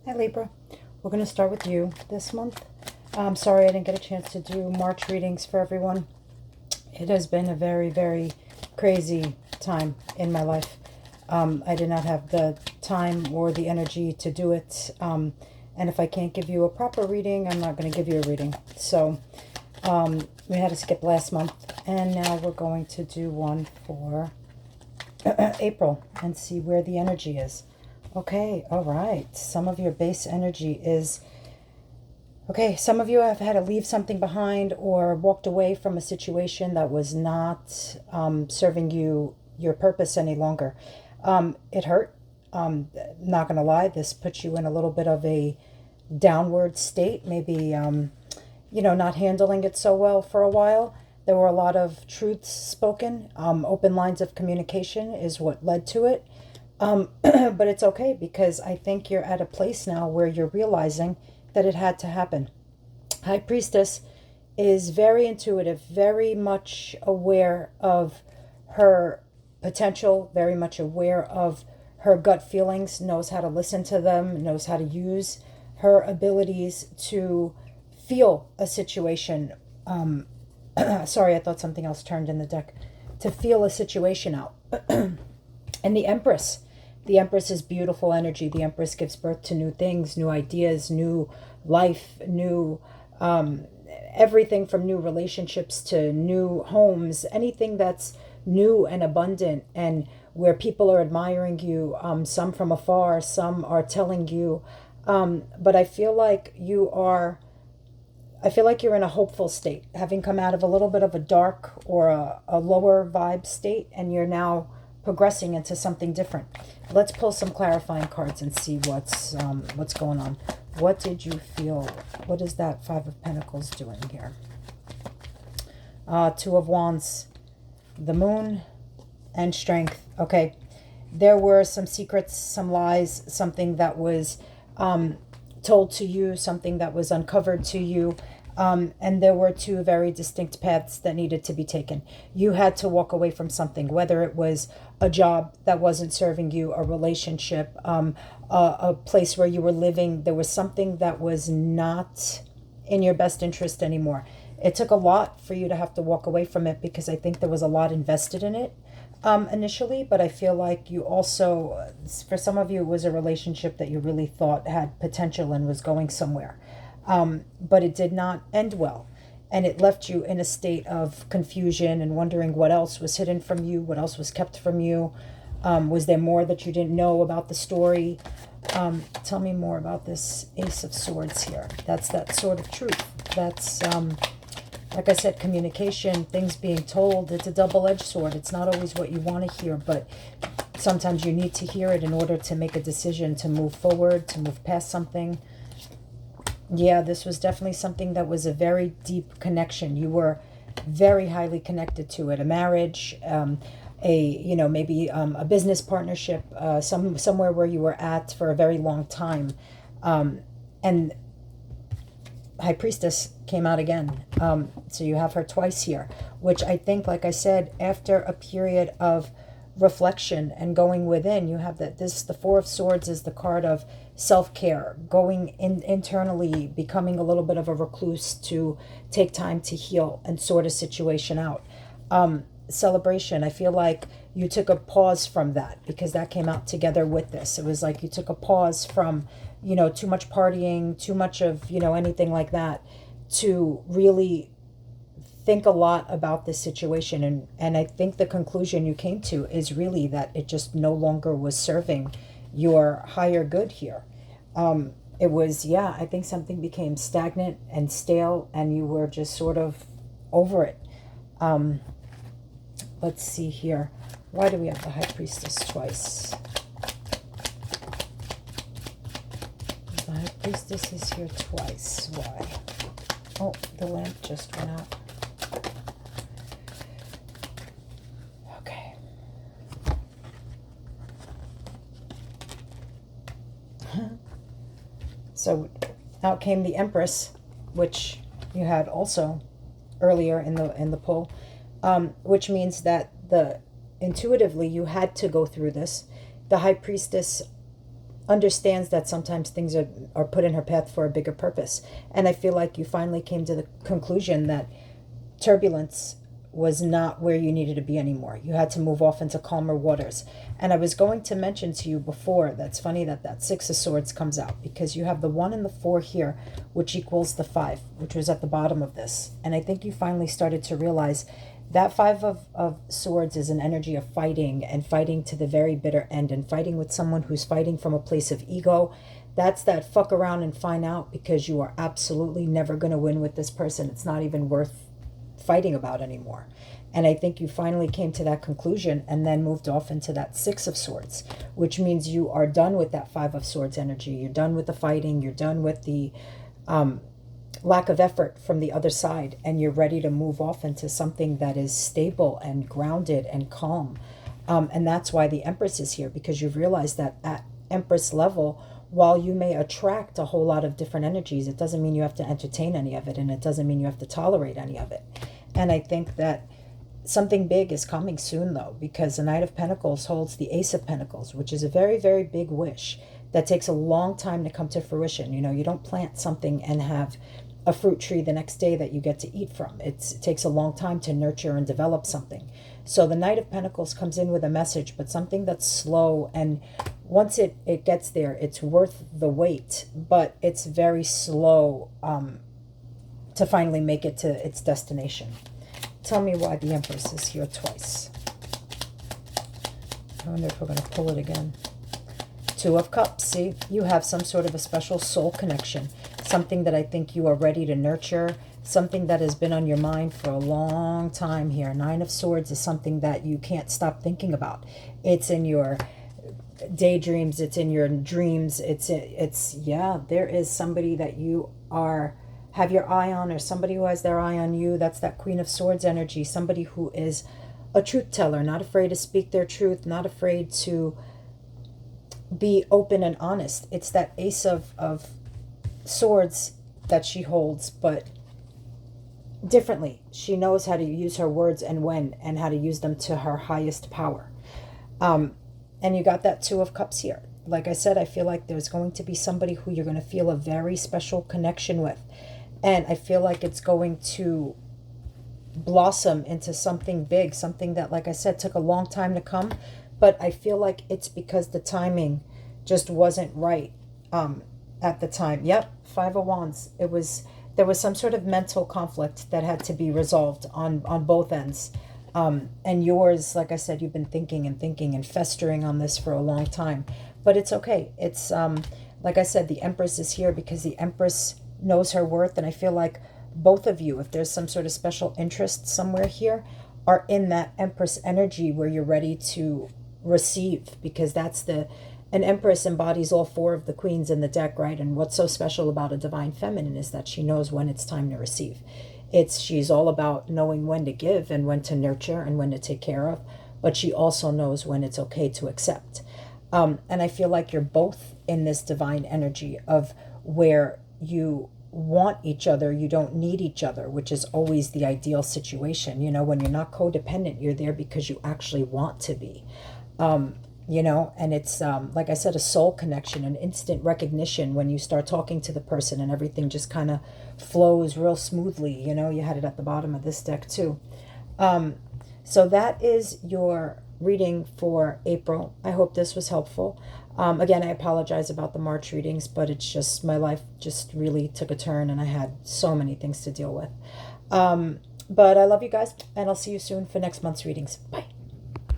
Hi Libra, we're going to start with you this month. I'm sorry I didn't get a chance to do March readings for everyone. It has been a very, very crazy time in my life. I did not have the time or the energy to do it. And if I can't give you a proper reading, I'm not going to give you a reading. So we had to skip last month. And now we're going to do one for April and see where the energy is. Okay, all right. Some of your base energy is, okay, some of you have had to leave something behind or walked away from a situation that was not serving you your purpose any longer. It hurt. Not going to lie, this puts you in a little bit of a downward state, maybe, not handling it so well for a while. There were a lot of truths spoken. Open lines of communication is what led to it. But it's okay because I think you're at a place now where you're realizing that it had to happen. High Priestess is very intuitive, very much aware of her potential, very much aware of her gut feelings, knows how to listen to them, knows how to use her abilities to feel a situation. Sorry, I thought something else turned in the deck. To feel a situation out. And the Empress. The Empress is beautiful energy. The Empress gives birth to new things, new ideas, new life, new everything from new relationships to new homes, anything that's new and abundant and where people are admiring you, some from afar, some are telling you. But I feel like you're in a hopeful state, having come out of a little bit of a dark or a lower vibe state, and you're now progressing into something different. Let's pull some clarifying cards and see what's going on. What did you feel? What is that Five of Pentacles doing here? Two of Wands, the Moon, and Strength. Okay, there were some secrets, some lies, something that was told to you, something that was uncovered to you. And there were two very distinct paths that needed to be taken. You had to walk away from something, whether it was a job that wasn't serving you, a relationship, a place where you were living. There was something that was not in your best interest anymore. It took a lot for you to have to walk away from it because I think there was a lot invested in it initially, but I feel like you also, for some of you, it was a relationship that you really thought had potential and was going somewhere. But it did not end well. And it left you in a state of confusion and wondering what else was hidden from you, what else was kept from you. Was there more that you didn't know about the story? Tell me more about this Ace of Swords here. That's that sword of truth. That's, like I said, communication, things being told. It's a double-edged sword. It's not always what you want to hear, but sometimes you need to hear it in order to make a decision, to move forward, to move past something. Yeah, this was definitely something that was a very deep connection. You were very highly connected to it. A marriage, maybe a business partnership, somewhere where you were at for a very long time. And High Priestess came out again. So you have her twice here, which I think, like I said, after a period of reflection and going within, you have that the Four of Swords is the card of self-care, going internally, becoming a little bit of a recluse to take time to heal and sort a situation out. Celebration, I feel like you took a pause from that because that came out together with this. It was like you took a pause from, too much partying, too much of, anything like that, to really think a lot about this situation. And I think the conclusion you came to is really that it just no longer was serving your higher good here. It was, I think something became stagnant and stale and you were just sort of over it. Let's see here. Why do we have the High Priestess twice? The High Priestess is here twice. Why? Oh, the lamp just went out. Okay. So out came the Empress, which you had also earlier in the pull, which means that intuitively you had to go through this. The High Priestess understands that sometimes things are put in her path for a bigger purpose. And I feel like you finally came to the conclusion that turbulence was not where you needed to be anymore. You had to move off into calmer waters. And I was going to mention to you before, that's funny that that Six of Swords comes out, because you have the 1 and the 4 here, which equals the 5, which was at the bottom of this. And I think you finally started to realize that 5 of Swords is an energy of fighting, and fighting to the very bitter end, and fighting with someone who's fighting from a place of ego. That's that fuck around and find out, because you are absolutely never going to win with this person. It's not even worth fighting about anymore. And I think you finally came to that conclusion and then moved off into that 6 of Swords, which means you are done with that 5 of Swords energy. You're done with the fighting. You're done with the lack of effort from the other side, and you're ready to move off into something that is stable and grounded and calm. And that's why the Empress is here, because you've realized that at Empress level, while you may attract a whole lot of different energies, it doesn't mean you have to entertain any of it, and it doesn't mean you have to tolerate any of it. And I think that something big is coming soon, though, because the Knight of Pentacles holds the Ace of Pentacles, which is a very, very big wish that takes a long time to come to fruition. You know, you don't plant something and have a fruit tree the next day that you get to eat from. It takes a long time to nurture and develop something. So the Knight of Pentacles comes in with a message, but something that's slow, and once it gets there, it's worth the wait, but it's very slow to finally make it to its destination. Tell me why the Empress is here twice. I wonder if we're going to pull it again. 2 of Cups. See, you have some sort of a special soul connection, something that I think you are ready to nurture, something that has been on your mind for a long time here. 9 of Swords is something that you can't stop thinking about. It's in your daydreams, it's in your dreams, it's yeah, there is somebody that you have your eye on, or somebody who has their eye on you. That's that Queen of Swords energy, somebody who is a truth teller, not afraid to speak their truth, not afraid to be open and honest. It's that Ace of Swords that she holds, but differently. She knows how to use her words and when, and how to use them to her highest power. And you got that 2 of Cups here. Like I said, I feel like there's going to be somebody who you're going to feel a very special connection with. And I feel like it's going to blossom into something big, something that, like I said, took a long time to come. But I feel like it's because the timing just wasn't right at the time. Yep, 5 of Wands. There was some sort of mental conflict that had to be resolved on both ends. And yours, like I said, you've been thinking and festering on this for a long time. But it's okay. It's, like I said, the Empress is here because the Empress knows her worth. And I feel like both of you, if there's some sort of special interest somewhere here, are in that Empress energy where you're ready to receive. Because that's an Empress embodies all 4 of the queens in the deck, right? And what's so special about a divine feminine is that she knows when it's time to receive. She's all about knowing when to give and when to nurture and when to take care of, but she also knows when it's okay to accept. And I feel like you're both in this divine energy of where you want each other, you don't need each other, which is always the ideal situation. You know, when you're not codependent, you're there because you actually want to be. You know, and it's, like I said, a soul connection, an instant recognition when you start talking to the person and everything just kind of flows real smoothly. You know, you had it at the bottom of this deck too. So that is your reading for April. I hope this was helpful. Again, I apologize about the March readings, but it's just, my life just really took a turn and I had so many things to deal with. But I love you guys, and I'll see you soon for next month's readings. Bye.